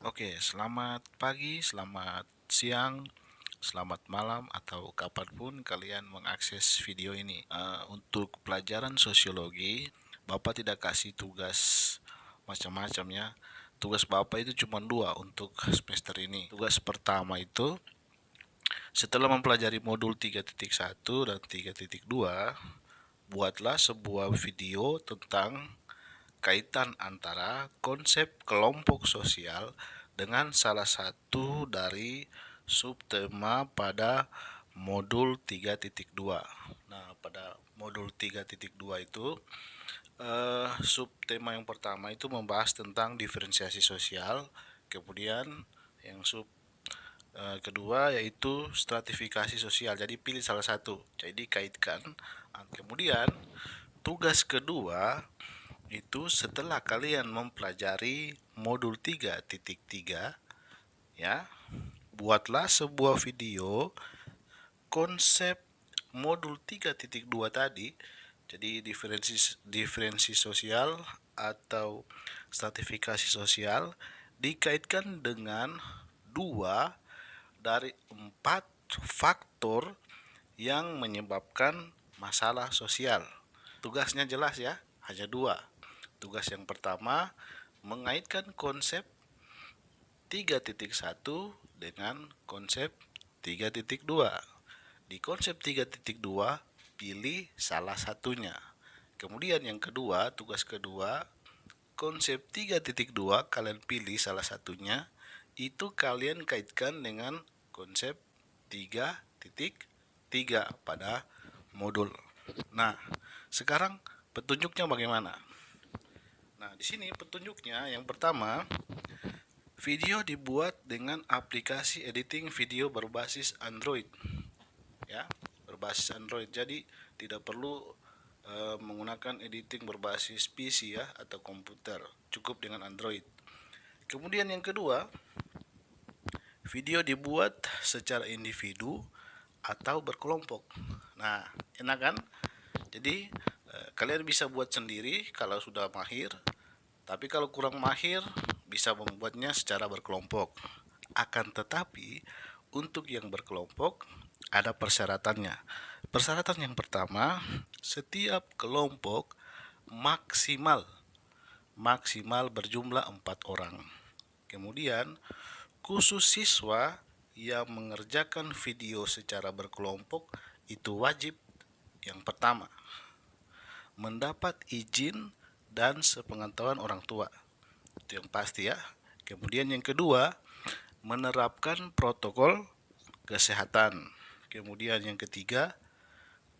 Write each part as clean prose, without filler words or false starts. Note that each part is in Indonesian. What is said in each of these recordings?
Oke, selamat pagi, selamat siang, selamat malam, atau kapanpun kalian mengakses video ini. Untuk pelajaran sosiologi, Bapak tidak kasih tugas macam-macam ya. Tugas Bapak itu cuma dua untuk semester ini. Tugas pertama itu setelah mempelajari modul 3.1 dan 3.2, buatlah sebuah video tentang kaitan antara konsep kelompok sosial dengan salah satu dari subtema pada modul 3.2. Nah, pada modul 3.2 itu subtema yang pertama itu membahas tentang diferensiasi sosial, kemudian yang kedua yaitu stratifikasi sosial. Jadi pilih salah satu. Jadi kaitkan. Kemudian tugas kedua itu setelah kalian mempelajari modul 3.3 ya, buatlah sebuah video konsep modul 3.2 tadi. Jadi diferensi sosial atau stratifikasi sosial dikaitkan dengan dua dari empat faktor yang menyebabkan masalah sosial. Tugasnya jelas ya, hanya dua. Tugas yang pertama mengaitkan konsep 3.1 dengan konsep 3.2. Di konsep 3.2 pilih salah satunya. Kemudian yang kedua, tugas kedua, konsep 3.2 kalian pilih salah satunya, itu kalian kaitkan dengan konsep 3.3 pada modul. Nah, sekarang petunjuknya bagaimana? Nah, di sini petunjuknya yang pertama, video dibuat dengan aplikasi editing video berbasis Android. Ya, berbasis Android. Jadi tidak perlu menggunakan editing berbasis PC ya atau komputer. Cukup dengan Android. Kemudian yang kedua, video dibuat secara individu atau berkelompok. Nah, enak kan? Jadi kalian bisa buat sendiri kalau sudah mahir, tapi kalau kurang mahir bisa membuatnya secara berkelompok. Akan tetapi untuk yang berkelompok ada persyaratannya. Persyaratan yang pertama, setiap kelompok maksimal berjumlah 4 orang. Kemudian khusus siswa yang mengerjakan video secara berkelompok itu wajib yang pertama mendapat izin dan sepengetahuan orang tua. Itu yang pasti ya. Kemudian yang kedua, menerapkan protokol kesehatan. Kemudian yang ketiga,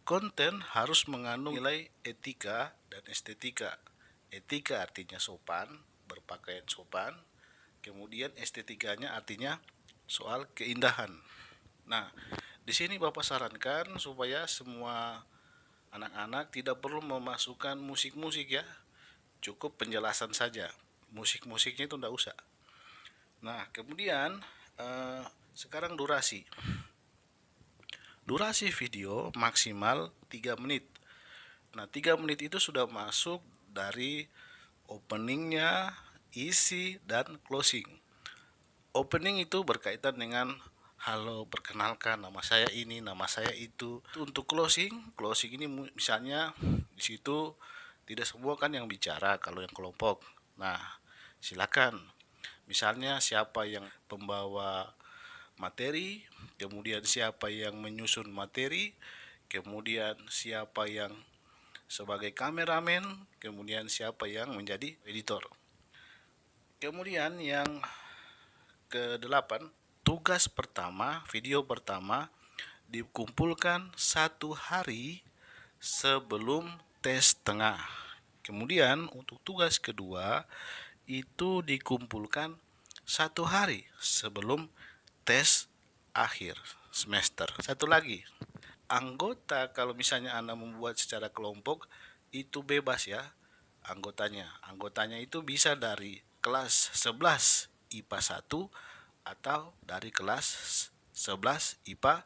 konten harus mengandung nilai etika dan estetika. Etika artinya sopan, berpakaian sopan. Kemudian estetikanya artinya soal keindahan. Nah, di sini Bapak sarankan supaya semua anak-anak tidak perlu memasukkan musik-musik ya. Cukup penjelasan saja. Musik-musiknya itu tidak usah. Nah, kemudian sekarang durasi. Durasi video maksimal 3 menit. Nah, 3 menit itu sudah masuk dari openingnya, isi, dan closing. Opening itu berkaitan dengan halo, perkenalkan nama saya ini, nama saya itu. Untuk closing ini misalnya di situ tidak semua kan yang bicara kalau yang kelompok. Nah, silakan. Misalnya siapa yang pembawa materi, kemudian siapa yang menyusun materi, kemudian siapa yang sebagai kameramen, kemudian siapa yang menjadi editor. Kemudian yang ke-8, tugas pertama, video pertama dikumpulkan 1 hari sebelum tes tengah. Kemudian untuk tugas kedua itu dikumpulkan 1 hari sebelum tes akhir semester. Satu lagi, anggota kalau misalnya Anda membuat secara kelompok itu bebas ya anggotanya. Anggotanya itu bisa dari kelas 11 IPA 1 atau dari kelas 11 IPA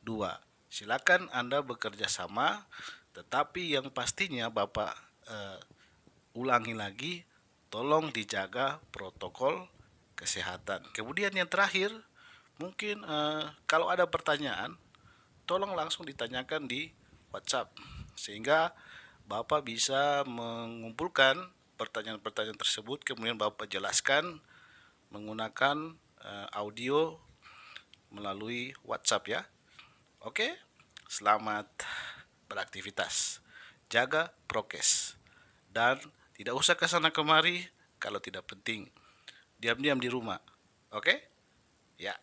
2. Silakan Anda bekerja sama, tetapi yang pastinya Bapak ulangi lagi, tolong dijaga protokol kesehatan. Kemudian yang terakhir, mungkin kalau ada pertanyaan, tolong langsung ditanyakan di WhatsApp, sehingga Bapak bisa mengumpulkan pertanyaan-pertanyaan tersebut, kemudian Bapak jelaskan menggunakan audio melalui WhatsApp ya. Oke, selamat beraktivitas. Jaga prokes dan tidak usah ke sana kemari kalau tidak penting. Diam-diam di rumah. Oke? Ya.